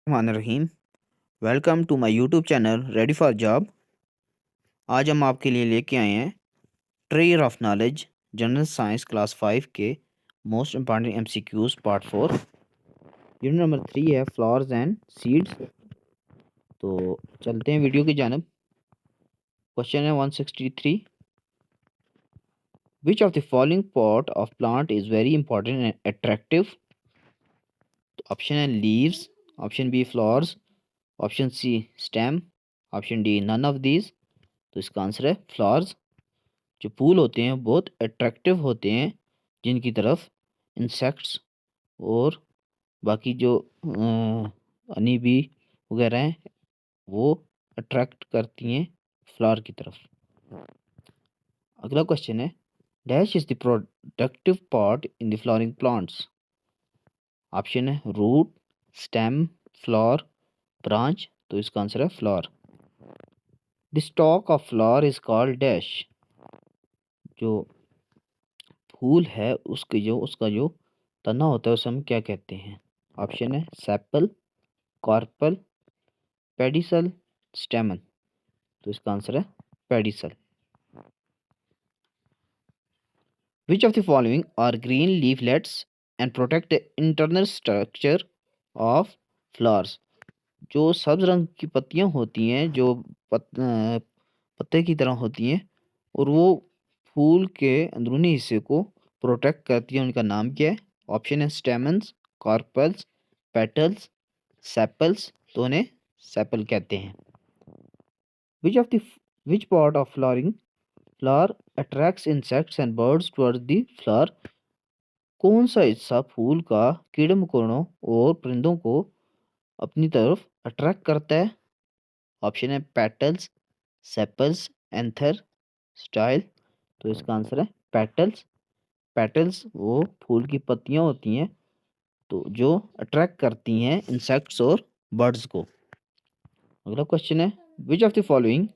Rahim. Welcome to my YouTube channel ready for job. आज हम आपके लिए लेके आए हैं tree of knowledge general science class 5 के most important MCQs part 4। Unit number 3 है फ्लावर्स एंड सीड्स। तो चलते हैं वीडियो की जानब। क्वेश्चन है 163। Which of the following part of plant is very important and attractive? Option है leaves, option B flowers, option C stem, option D none of these. तो इसका आंसर है फ्लावर्स। जो फूल होते हैं बहुत अट्रैक्टिव होते हैं, जिनकी तरफ इंसेक्ट्स और बाकी जो हनी बी वगैरह हैं वो अट्रैक्ट करती हैं फ्लावर की तरफ। अगला क्वेश्चन है dash is the productive part in the flowering plants? Option है रूट, स्टेम, फ्लावर, ब्रांच। तो इसका आंसर है flower. The stock of flower is called dash. जो फूल है उसका जो तना होता है उसे हम क्या कहते हैं? ऑप्शन है सेपल, कार्पल, पेडिसल, स्टेमन। तो इसका आंसर है pedicel. Which of the following are green leaflets and protect the internal structure of flowers? जो सब्ज रंग की पत्तियां होती हैं जो पत्ते की तरह होती हैं और वो फूल के अंदरूनी हिस्से को प्रोटेक्ट करती है, उनका नाम क्या है? ऑप्शन है स्टेमन्स, कार्पल्स, पेटल्स, सेपल्स। तो उन्हें सेपल कहते हैं। विच of the which part of flower attracts insects and birds towards the flower? कौन सा हिस्सा फूल का कीड़े मकोड़ों और परिंदों को अपनी तरफ अट्रैक्ट करता है? ऑप्शन है पेटल्स, सेपल्स, एंथर, स्टाइल। तो इसका आंसर है पेटल्स। पेटल्स वो फूल की पत्तियां होती हैं तो जो अट्रैक्ट करती हैं इंसेक्ट्स और बर्ड्स को। अगला क्वेश्चन है which of the following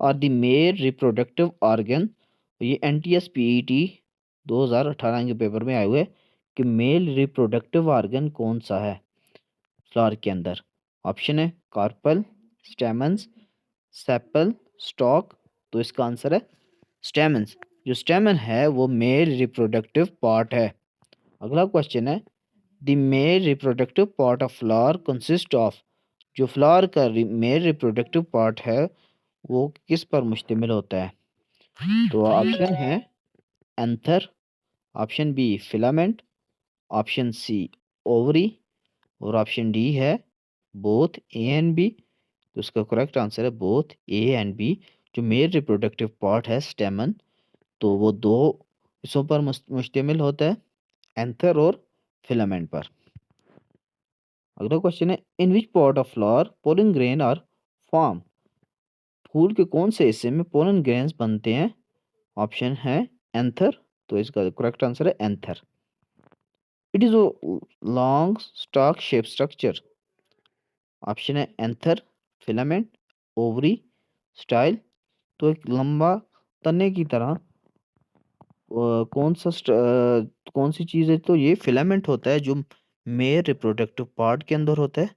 are the male reproductive organ? ये NTS PET 2018 के पेपर में आए हुए कि मेल रिप्रोडक्टिव ऑर्गन कौन सा है फ्लावर के अंदर? ऑप्शन है कार्पल, स्टेमन्स, सेपल, स्टॉक। तो इसका आंसर है स्टेमन्स। जो स्टेमन है वो मेल रिप्रोडक्टिव पार्ट है। अगला क्वेश्चन है the male reproductive part of flower consist of? जो फ्लावर का मेल रिप्रोडक्टिव पार्ट है वो किस पर मुश्तमिल होता है? तो ऑप्शन है anther, option B filament, option C ovary और ऑप्शन डी है बोथ ए एंड बी। तो इसका करेक्ट आंसर है बोथ ए एंड बी। जो मेल रिप्रोडक्टिव पार्ट है स्टेमन, तो वो दो हिस्सों पर मुश्तमिल होता है, एंथर और फिलामेंट पर। अगला क्वेश्चन है in which part of flower pollen grain are form? फूल के कौन से हिस्से में पोलन ग्रेन्स बनते हैं? ऑप्शन है एंथर। तो इसका करेक्ट आंसर है anther. It is long stock shape structure. Option है एंथर, फिलामेंट, ओवरी, स्टाइल। तो एक लंबा तने की तरह कौन सी चीज़ है? तो ये फिलामेंट होता है जो मेल रिप्रोडक्टिव पार्ट के अंदर होता है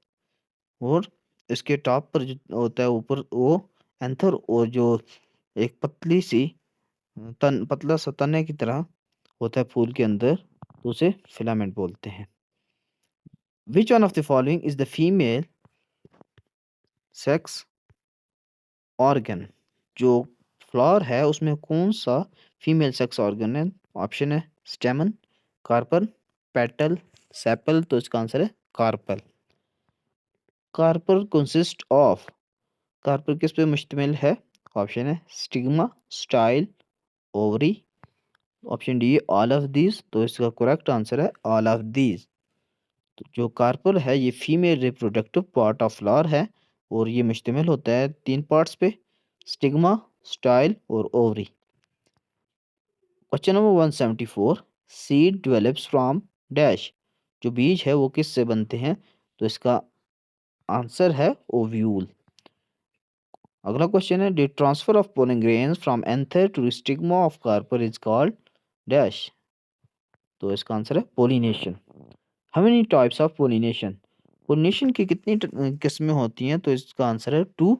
और इसके टॉप पर जो होता है ऊपर वो एंथर। और जो एक पतली सी पतला सा तने की तरह होता है फूल के अंदर, तो उसे फिलामेंट बोलते हैं। Which one of the following is the female sex organ? जो फ्लावर है उसमें कौन सा फीमेल सेक्स ऑर्गन है? ऑप्शन है स्टेमन, कार्पल, पेटल, सेपल। तो इसका आंसर है carpel. Carpel consist of? Carpel किस पे मुश्तमिल है? ऑप्शन है stigma, style, ovary, option D all of these. तो इसका करेक्ट आंसर है ऑल ऑफ दीज। तो जो कार्पल है ये female reproductive part of flower है और ये मुश्तमिल होता है तीन पार्ट्स पे, स्टिग्मा, स्टाइल और ovary. Question number 174 seed develops from dash? जो बीज है वो किस से बनते हैं? तो इसका आंसर है ओव्यूल। अगला क्वेश्चन है the transfer of pollen grains from anther to stigma of carpel is called dash? तो इसका आंसर है pollination. How many types of pollination? Pollination की कितनी किस्में होती हैं? तो इसका आंसर है 2।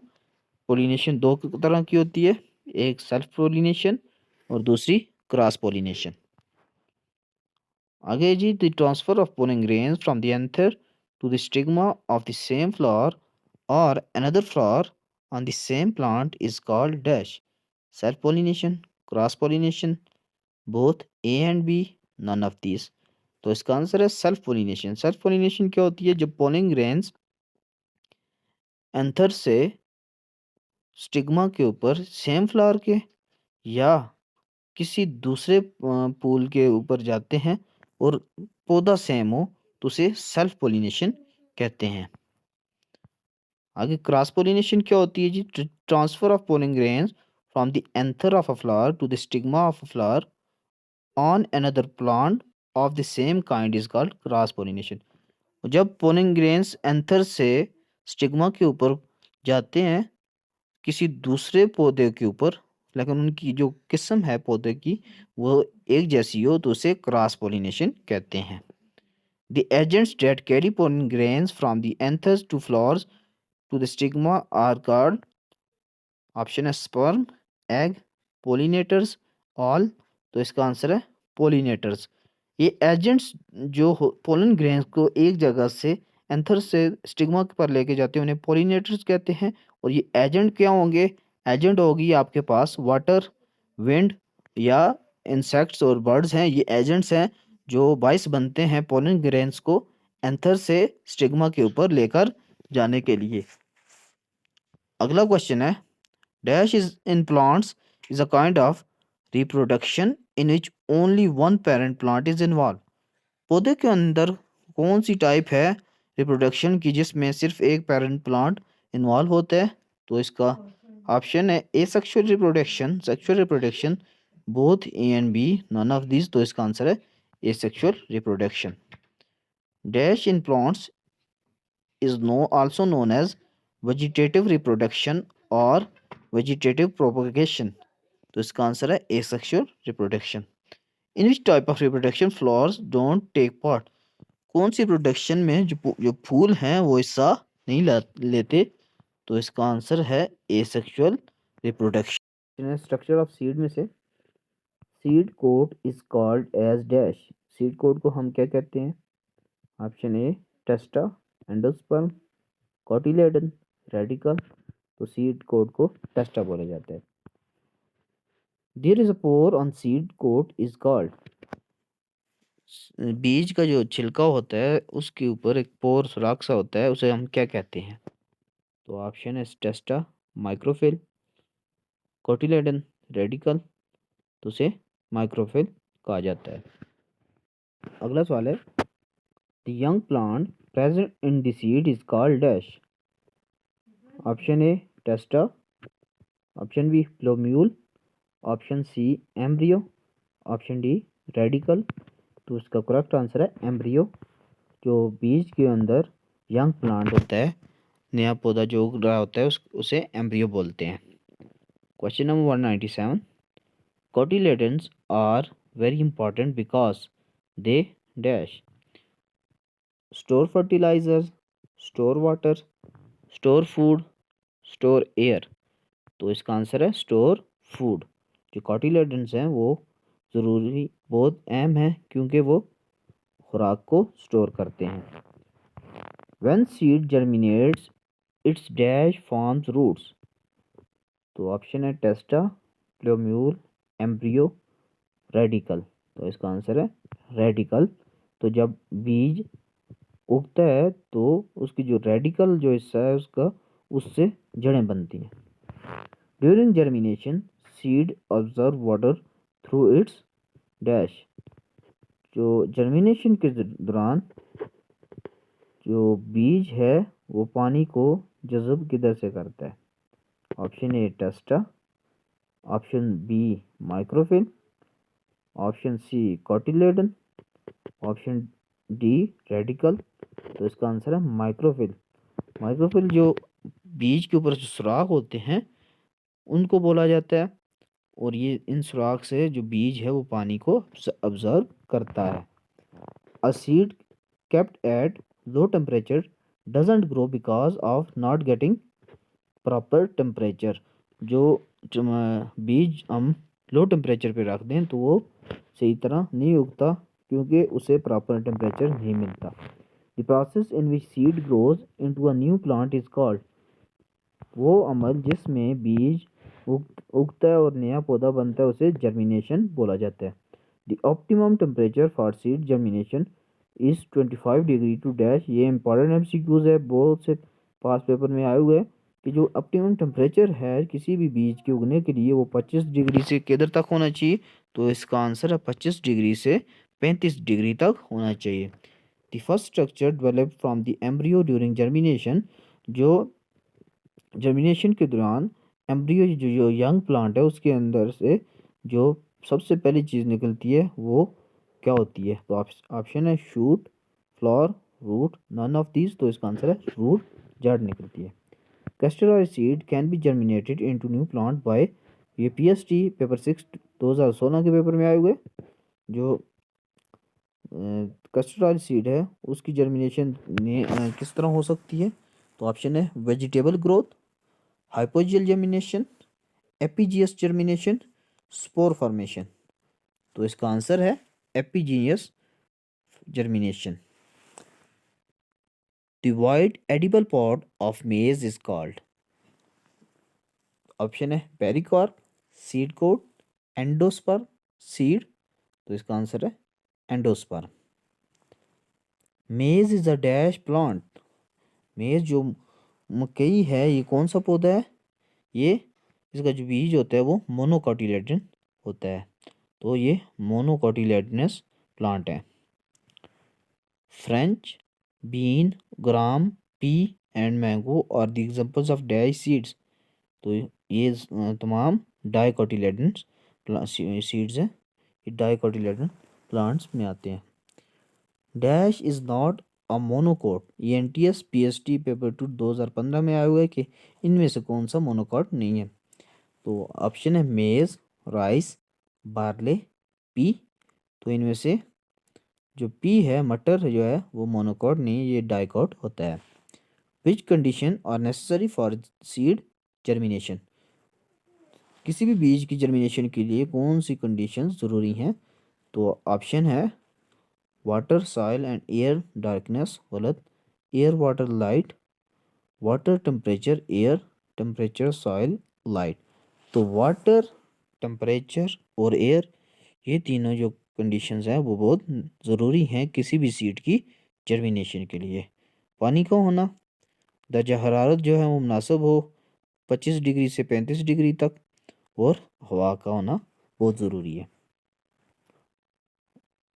पोलिनेशन 2 तरह की होती है, एक सेल्फ पोलिनेशन और दूसरी क्रॉस पोलिनेशन। आगे जी, the transfer of pollen grains from the anther to the stigma of the same flower और another flower on the same plant is called dash. Self pollination, cross pollination, both A and B, none of this. तो इसका answer है self pollination. Self pollination क्या होती है? जब pollen grains anther से stigma के ऊपर सेम फ्लावर के या किसी दूसरे फूल के ऊपर जाते हैं और पौधा सेम हो तो उसे सेल्फ पोलिनेशन कहते हैं। आगे क्रॉस पोलिनेशन क्या होती है जी? Transfer of pollen grains from the anther of a flower to the stigma of a flower on another plant of the same kind is called cross pollination. जब pollen grains anther से stigma के ऊपर जाते हैं किसी दूसरे पौधे के ऊपर, लेकिन उनकी जो किस्म है पौधे की वो एक जैसी हो, तो उसे क्रॉस पोलिनेशन कहते हैं। The agents that carry pollen grains from the anthers to flowers to the stigma are called, option है स्पर्म, एग, पोलिनेटर्स, ऑल। तो इसका आंसर है पोलिनेटर्स। ये एजेंट्स जो पोलन ग्रेन्स को एक जगह से एंथर से स्टिग्मा पर लेके जाते हैं उन्हें पोलिनेटर्स कहते हैं। और ये एजेंट क्या होंगे? एजेंट होगी आपके पास वाटर, विंड या इंसेक्ट्स और बर्ड्स हैं। ये एजेंट्स हैं जो बाइस बनते हैं पोलन ग्रेन्स को एंथर से स्टिग्मा के ऊपर लेकर जाने के लिए। अगला क्वेश्चन है, dash is in plants is a kind of reproduction in which only one parent plant is involve. पौधे के अंदर कौन सी टाइप है रिप्रोडक्शन की जिसमें सिर्फ एक पेरेंट प्लांट इन्वॉल्व होता है? तो इसका ऑप्शन है asexual reproduction, sexual reproduction, both A and B, none of this. तो इसका आंसर है asexual reproduction. Dash in plants is also known as vegetative reproduction or vegetative propagation। तो इसका आंसर है asexual reproduction। In which type of reproduction flowers don't take part? कौन सी production में जो फूल हैं वो हिस्सा नहीं लेते? तो इसका आंसर है asexual reproduction। Structure of seed में से seed coat is called as dash. Seed coat को हम क्या कहते हैं? Option A testa, endosperm, cotyledon, radicle. तो सीड कोट को टेस्टा बोला जाता है। There is a pore on seed coat is called. बीज का जो छिलका होता है उसके ऊपर एक पोर, सुराख सा होता है, उसे हम क्या कहते हैं? तो ऑप्शन है टेस्टा, माइक्रोफिल, कोटिलेडन, रेडिकल। तो उसे माइक्रोफिल कहा जाता है। अगला सवाल है, the young plant present in the seed is called dash. Option A testa, option B plumule, option C embryo, option D radicle. तो इसका करेक्ट आंसर है एम्ब्रियो। जो बीज के अंदर यंग प्लांट होता है, नया पौधा जो उग रहा होता है उसे एम्ब्रियो बोलते हैं। Question number 197, cotyledons are very important because they dash. Store fertiliser, store water, store food, store air. तो इसका आंसर है स्टोर फूड। जो कोटिलेडन्स हैं वो ज़रूरी बहुत अहम है क्योंकि वो खुराक को स्टोर करते हैं। When seed germinates its dash forms roots. तो ऑप्शन है टेस्टा, प्लोम्यूल, एम्ब्रियो, रेडिकल। तो इसका आंसर है रेडिकल। तो जब बीज उगता है तो उसकी जो रेडिकल जो हिस्सा है उसका, उससे जड़ें बनती हैं। During germination seed observe water through it's dash. जो जर्मिनेशन के दौरान जो बीज है वो पानी को जज़ब किधर से करता है? Option A testa, option B micropyle, option C cotyledon, option D radicle. तो इसका आंसर है माइक्रोफिल। माइक्रोफिल जो बीज के ऊपर जो सुराख होते हैं उनको बोला जाता है, और ये इन सुराख से जो बीज है वो पानी को ऑब्जर्व करता है। A seed kept at low temperature doesn't grow because of not getting proper temperature. जो बीज हम लो टेम्परेचर पे रख दें तो वो सही तरह नहीं उगता क्योंकि उसे प्रॉपर टेम्परेचर नहीं मिलता। The process in which seed grows into a new plant is called, वो अमल जिसमें बीज उगता है और नया पौधा बनता है उसे जर्मिनेशन बोला जाता है। The optimum temperature for seed germination is 25 degree to dash. ये इंपॉर्टेंट एमसीक्यूज है, बहुत से पास पेपर में आए हुए हैं कि जो ऑप्टिमम टेम्परेचर है किसी भी बीज के उगने के लिए वो 25 डिग्री से किधर तक होना चाहिए, तो इसका आंसर है 25 डिग्री से 35 डिग्री तक होना चाहिए। The first structure developed from the embryo during germination, जो जर्मिनेशन के दौरान एम्ब्रियो जो यंग प्लांट है उसके अंदर से जो सबसे पहली चीज़ निकलती है वो क्या होती है, तो ऑप्शन है shoot, flower, root, none of these. तो इसका आंसर है रूट, जड़ निकलती है। Castor oil seed can be germinated into new plant by, ये पीएसटी पेपर 6 2016 के पेपर में आए हुए। जो कस्टर्ड ऑयल सीड है उसकी जर्मिनेशन किस तरह हो सकती है, तो ऑप्शन है vegetable growth, hypogeal germination, epigeous germination, spore formation. तो इसका आंसर है epigeous germination. The wide edible pod of maize is called, option है pericarp, seed coat, endosperm, seed. तो इसका आंसर है एंडोस्पर्म। मेज इज अ डैश प्लांट, मेज जो मकई है ये कौन सा पौधा है, ये इसका जो बीज होता है वो मोनोकोटिलेडन होता है, तो ये मोनोकोटिलेडनस प्लांट है। French bean, gram, pea and mango are the examples of dash seeds. तो ये तमाम डाइकोटिलेडन्स सीड्स हैं, ये डाइकोटिलेडन प्लांट्स में आते हैं। Dash is not a monocot, ये एनटीएस पीएसटी पेपर 2 2015 में आया हुआ है कि इनमें से कौन सा मोनोकोट नहीं है, तो ऑप्शन है मेज, राइस, बार्ले, पी। तो इनमें से जो पी है मटर जो है वो मोनोकोट नहीं, ये डाइकोट होता है। Which condition are necessary for seed germination, किसी भी बीज की जर्मिनेशन के लिए कौन सी कंडीशन ज़रूरी हैं, तो ऑप्शन है water, soil and air darkness गलत, air water light, water temperature air temperature soil light. तो वाटर, टेम्परेचर और एयर, ये तीनों जो कंडीशंस हैं वो बहुत ज़रूरी हैं किसी भी सीड की जर्मिनेशन के लिए। पानी का होना, दर्जा हरारत जो है वो मुनासिब हो 25 डिग्री से 35 डिग्री तक, और हवा का होना बहुत ज़रूरी है।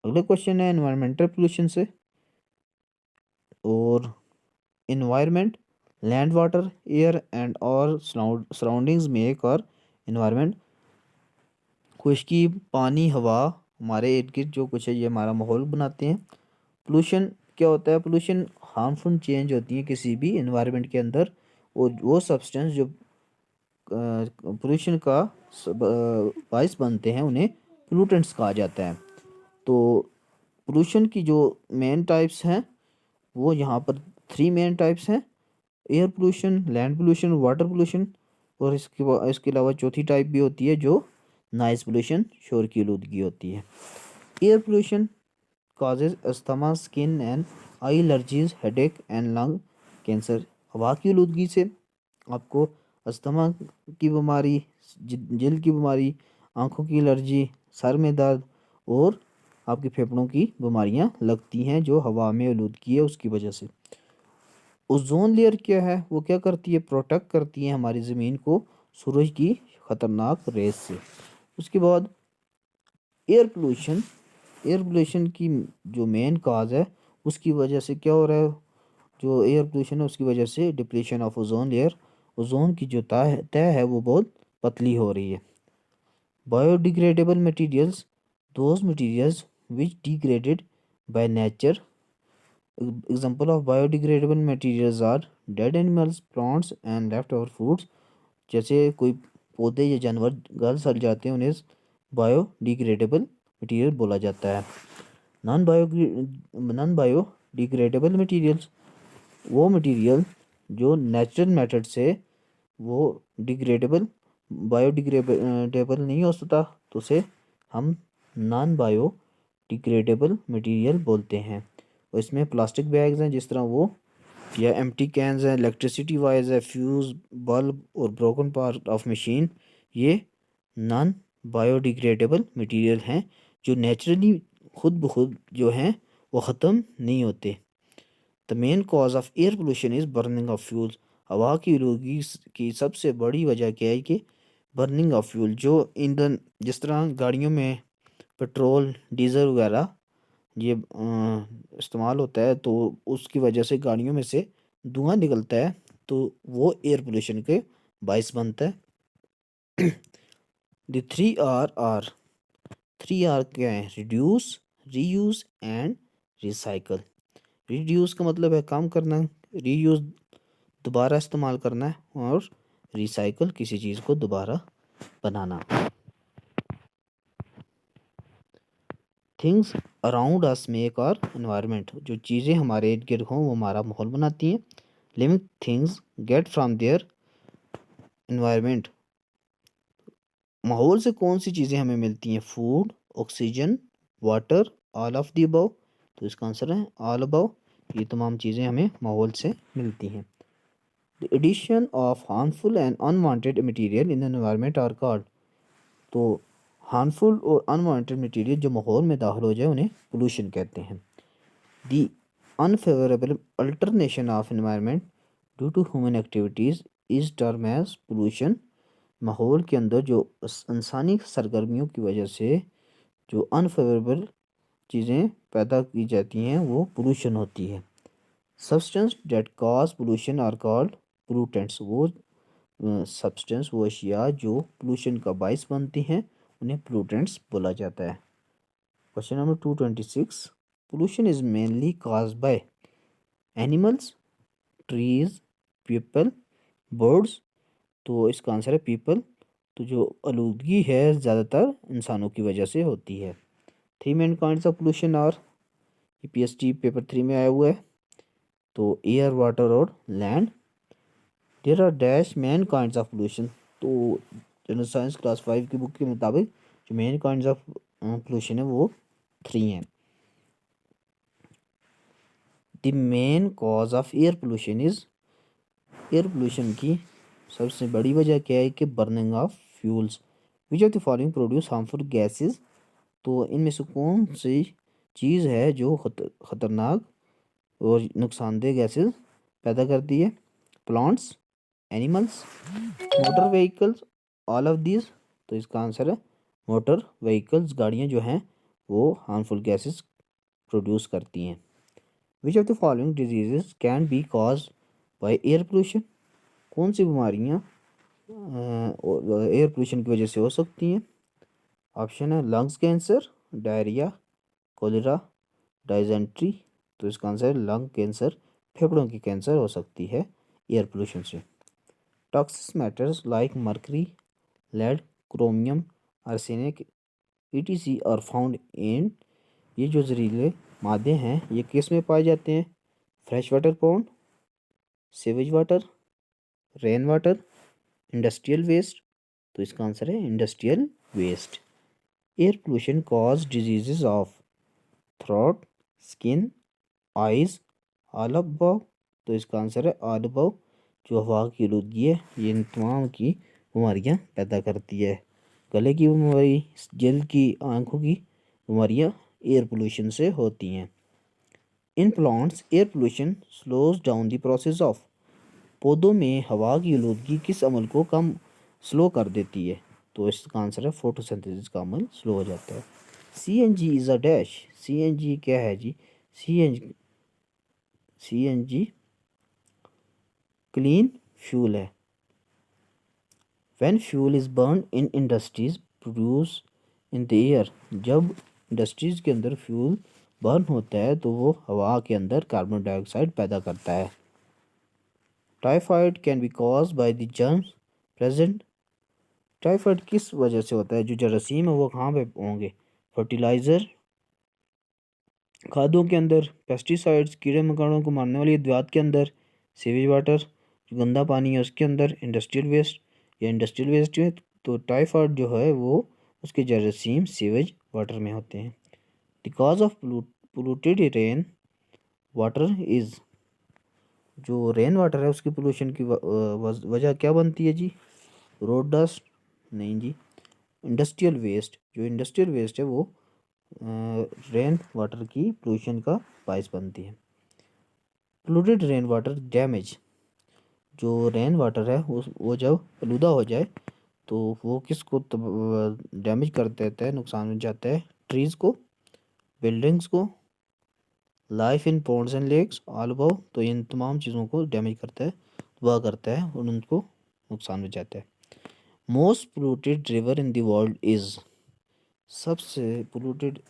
अगला क्वेश्चन है एनवायरमेंटल पोल्यूशन से, और environment land, water, air and और सराउंडिंग्स मेक और इन्वायरमेंट, खुशकी, पानी, हवा, हमारे इर्द गिर्द जो कुछ है ये हमारा माहौल बनाते हैं। पोल्यूशन क्या होता है, पोल्यूशन हार्मफुल चेंज होती है किसी भी इन्वायरमेंट के अंदर, और वो सब्सटेंस जो पोल्यूशन का बायस बनते हैं उन्हें पोल्यूटेंट्स कहा जाता है। तो पोल्यूशन की जो मेन टाइप्स हैं वो यहाँ पर 3 मेन टाइप्स हैं, air pollution, land pollution, water pollution, और इसके अलावा चौथी टाइप भी होती है जो नॉइज़ पोल्यूशन, शोर की आलूदगी होती है। Air pollution causes asthma, skin and I allergies, headache and lung cancer. हवा की आलूदगी से आपको अस्थमा की बीमारी, जल्द की बीमारी, आँखों की एलर्जी, सर में दर्द और आपके फेफड़ों की बीमारियां लगती हैं जो हवा में आलूदगी है उसकी वजह से। ओजोन लेयर क्या है, वो क्या करती है, प्रोटेक्ट करती है हमारी ज़मीन को सूरज की ख़तरनाक रेस से। उसके बाद एयर पोल्यूशन, एयर पोल्यूशन की जो मेन काज है उसकी वजह से क्या हो रहा है, जो एयर पोल्यूशन है उसकी वजह से depletion of ozone layer, ozone की जो तह है वो बहुत पतली हो रही है। Biodegradable materials, those materials which degraded by nature, example of biodegradable materials are dead animals, plants and left over foods. जैसे कोई पौधे या जानवर गल सड़ जाते हैं उन्हें बायोडिग्रेडेबल मटेरियल बोला जाता है। नॉन बायोडिग्रेडेबल मटेरियल्स, वो मटेरियल जो नेचुरल मेथड से वो डिग्रेडेबल बायोडिग्रेडेबल नहीं हो सकता, तो उसे हम नॉन बायो डिग्रेडेबल मटेरियल बोलते हैं। और इसमें प्लास्टिक बैग्स हैं जिस तरह वो, या एम्प्टी कैन्स हैं, इलेक्ट्रिसिटी वायर्स है, फ्यूज़, बल्ब और ब्रोकन पार्ट ऑफ मशीन, ये नॉन बायोडिग्रेडेबल मटेरियल हैं जो नेचुरली खुद ब खुद जो हैं वो ख़त्म नहीं होते। The main cause of air pollution is burning of fuels. हवा की आलूगी की सबसे बड़ी वजह क्या है कि बर्निंग ऑफ फ्यूल, जो ईंधन जिस तरह गाड़ियों में पेट्रोल डीजल वगैरह ये इस्तेमाल होता है, तो उसकी वजह से गाड़ियों में से धुआं निकलता है, तो वो एयर पोल्यूशन के बायस बनता है। द थ्री आर क्या है? Reduce, reuse and recycle. Reduce का मतलब है कम करना, रीयूज दोबारा इस्तेमाल करना है, और रिसाइकल किसी चीज़ को दोबारा बनाना। Things around us make our environment. जो चीज़ें हमारे इर्द गिर्द हों वो हमारा माहौल बनाती हैं। Living things get from their environment. माहौल से कौन सी चीज़ें हमें मिलती हैं? Food, oxygen, water, all of the above. तो इसका आंसर है ऑल अबव। ये तमाम चीज़ें हमें माहौल से मिलती हैं। The addition of harmful and unwanted material in environment are called. तो हार्मफुल और अनवांटेड मटेरियल जो माहौल में दाखिल हो जाए उन्हें पोल्यूशन कहते हैं। The unfavourable alternation of environment due to human activities is term as pollution. माहौल के अंदर जो इंसानी सरगर्मियों की वजह से जो अनफेवरेबल चीज़ें पैदा की जाती हैं वो पोल्यूशन होती है। Substance that cause pollution are called pollutants. वो सब्सटेंस, वो अशिया जो पोल्यूशन का बायस बनती हैं उन्हें पोल्यूटेंट्स बोला जाता है। Question number 226, pollution is mainly caused by animals, trees, people, birds. तो इसका आंसर है पीपल। तो जो आलूदगी है ज़्यादातर इंसानों की वजह से होती है। Three main kinds of pollution और पीएसटी पेपर 3 में आया हुआ है। तो एयर, वाटर और land. There are dash main kinds of pollution. तो जनरल साइंस क्लास 5 की बुक के मुताबिक जो मेन काइंड्स ऑफ पोल्यूशन है वो 3 हैं। The main cause of air pollution is, air pollution की सबसे बड़ी वजह क्या है कि burning of fuels. Which of the following produce harmful gases. तो इनमें से कौन सी चीज़ है जो ख़तरनाक और नुकसानदेह गैसेस पैदा करती है? Plants, animals, motor vehicles, all of these. तो इसका आंसर है मोटर व्हीकल्स। गाड़ियाँ जो हैं वो हार्मफुल गैसेस प्रोड्यूस करती हैं। विच of the following diseases can be cause by air pollution. कौन सी बीमारियाँ एयर पोल्यूशन की वजह से हो सकती हैं? ऑप्शन है लंग्स कैंसर, डायरिया, कोलेरा, डाइजेंट्री। तो इसका आंसर है लंग कैंसर। फेफड़ों की कैंसर हो सकती है एयर पोल्यूशन से। Toxic matters like mercury, lead, chromium, arsenic, ETC are found in. ये जो जहरीले मादे हैं ये किस में पाए जाते हैं? Fresh water pond, sewage water, rain water, industrial waste. तो इसका आंसर है industrial waste. Air pollution cause diseases of throat, skin, eyes, all above. तो इसका आंसर है ऑल अबव। जो हवा की आलूदगी है ये इन तमाम की बीमारियां पैदा करती है। गले की बीमारी, जल्द की, आंखों की बीमारियां एयर पोल्यूशन से होती हैं। In plants air pollution slows down the process of. पौधों में हवा की आलूदगी किस अमल को कम स्लो कर देती है? तो इसका आंसर है फोटोसिंथेसिस का अमल स्लो हो जाता है। CNG is a dash. CNG क्या है जी? CNG क्लीन फ्यूल है। When fuel is burn in industries produce in the air. जब इंडस्ट्रीज के अंदर फ्यूल बर्न होता है तो वो हवा के अंदर कार्बन डाइऑक्साइड पैदा करता है। Typhoid can be cause by the germs present. Typhoid किस वजह से होता है? जो जरासीम है वो कहाँ पे होंगे? फर्टिलाइज़र, खादों के अंदर पेस्टिसाइड्स, कीड़े मकोड़ों को मारने वाली अद्वियात के अंदर सीवेज वाटर, जो गंदा पानी है उसके अंदर इंडस्ट्रियल वेस्ट, या इंडस्ट्रियल वेस्ट है तो टाइफाइड जो है वो उसके जरासीम सीवेज वाटर में होते हैं। The cause of polluted rain water is, जो रेन वाटर है उसकी पोल्यूशन की वजह क्या बनती है जी? रोड डस्ट नहीं जी, इंडस्ट्रियल वेस्ट, जो इंडस्ट्रियल वेस्ट है वो रेन वाटर की पोल्यूशन का बायस बनती है। पोल्यूटेड रेन वाटर डैमेज, जो रेन वाटर है वो जब आलूदा हो जाए तो वो किसको डैमेज कर देता है, नुकसान हो जाता है? ट्रीज़ को, बिल्डिंग्स को, life in ponds and lakes all above, तो इन तमाम चीज़ों को डैमेज करता है, तबाह करता है और उनको नुकसान हो जाता है। Most polluted river in the world is, सबसे पोल्यूटेड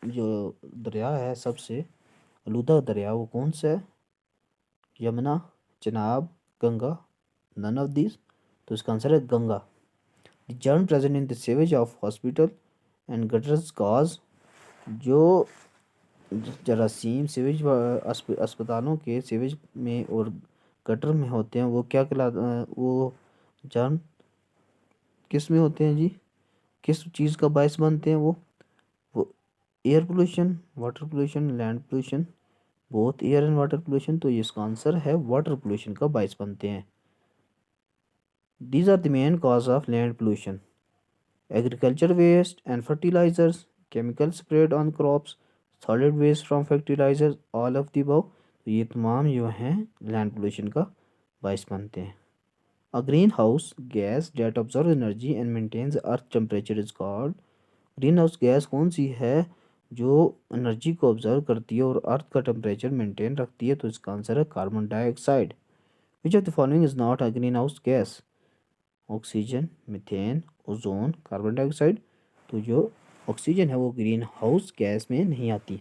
जो दरिया है, सबसे आलूदा दरिया वो कौन सा है? Yamuna, Chenab, Ganga, none of this, तो इसका आंसर है Ganga. The germ present in the sewage of hospital and gutters cause, जो जरासीम सीवेज अस्पतालों के सीवेज में और गटर में होते हैं वो क्या वो जर्म किस में होते हैं जी? किस चीज़ का बायस बनते हैं वो air pollution, water pollution, land pollution, both air and water pollution, तो ये इसका आंसर है वाटर पोल्यूशन का बायस बनते हैं। These are the main cause of land pollution, agriculture waste and fertilisers, chemical spread on crops, solid waste from fertilisers, all of the above, तो ये तमाम जो हैं लैंड पोल्यूशन का बायस बनते हैं। A green house gas that observe energy and maintains earth temperature is called, green house gas कौन सी है जो एनर्जी को ऑब्जर्व करती है और अर्थ का टेम्परेचर मेंटेन रखती है? तो इसका आंसर है carbon dioxide. Which of the following is not a green house gas? Oxygen, methane, ozone, carbon dioxide, तो जो ऑक्सीजन है वो ग्रीन हाउस गैस में नहीं आती।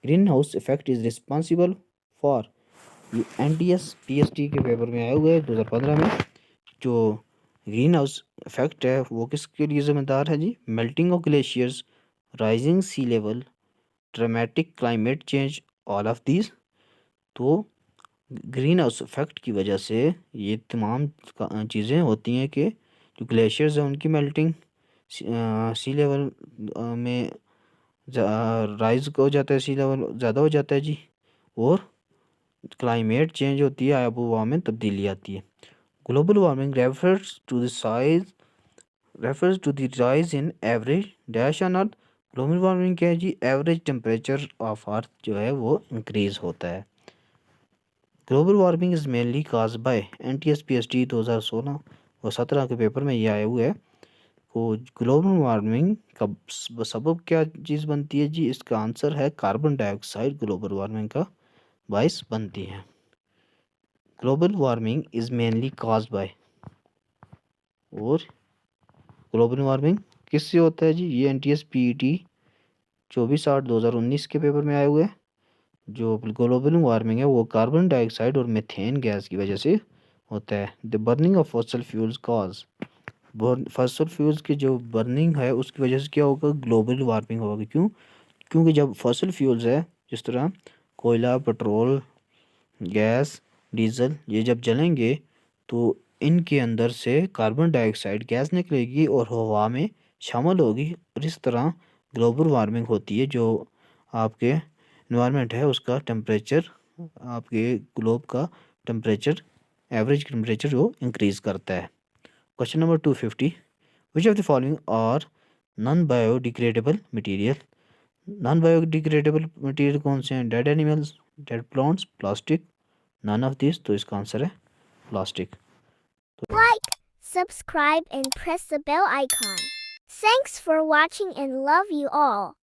Green house effect is responsible for, ये NTS PST के पेपर में आया हुआ है 2015 में। जो ग्रीन हाउस इफेक्ट है वो किसके लिए जिम्मेदार है जी? Melting of glaciers, rising sea level, dramatic climate change, all of these, तो ग्रीन हाउस इफेक्ट की वजह से ये तमाम चीज़ें होती हैं कि जो ग्लेशियर्स हैं उनकी मेल्टिंग, सी लेवल में राइज हो जाता है, सी लेवल ज़्यादा हो जाता है जी, और क्लाइमेट चेंज होती है, आब हवा में तब्दीली आती है। Global warming refers to the rise in average dash on earth, global warming क्या है जी? एवरेज टेम्परेचर ऑफ अर्थ जो है वो इंक्रीज होता है। Global warming is mainly caused by, NTS PST 2016 और 17 के पेपर में ये आया हुआ है। तो ग्लोबल वार्मिंग का सबब क्या चीज़ बनती है जी? इसका आंसर है कार्बन डाइऑक्साइड ग्लोबल वार्मिंग का बायस बनती है। Global warming is mainly caused by, और ग्लोबल वार्मिंग किससे होता है जी? ये NTS PET 24/8/2019 के पेपर में आए हुए हैं। जो ग्लोबल वार्मिंग है वो कार्बन डाइऑक्साइड और मीथेन गैस की वजह से होता है। The burning of fossil fuels cause, fossil fuels की जो बर्निंग है उसकी वजह से क्या होगा? ग्लोबल वार्मिंग होगी। क्यों? क्योंकि जब फॉसिल फ्यूल्स है, जिस तरह कोयला, पेट्रोल, गैस, डीजल, ये जब जलेंगे तो इनके अंदर से कार्बन डाइऑक्साइड गैस निकलेगी और हवा में शामिल होगी, और इस तरह ग्लोबल वार्मिंग होती है। जो आपके इन्वायरमेंट है उसका टेम्परेचर, आपके ग्लोब का टेम्परेचर, एवरेज टेम्परेचर जो इंक्रीज करता है। Question number 250, which of the following are non biodegradable material? Non biodegradable material कौन से हैं? Dead animals, dead plants, plastic, none of this, तो इसका आंसर है plastic. Like, subscribe and press the bell icon. Thanks for watching and love you all.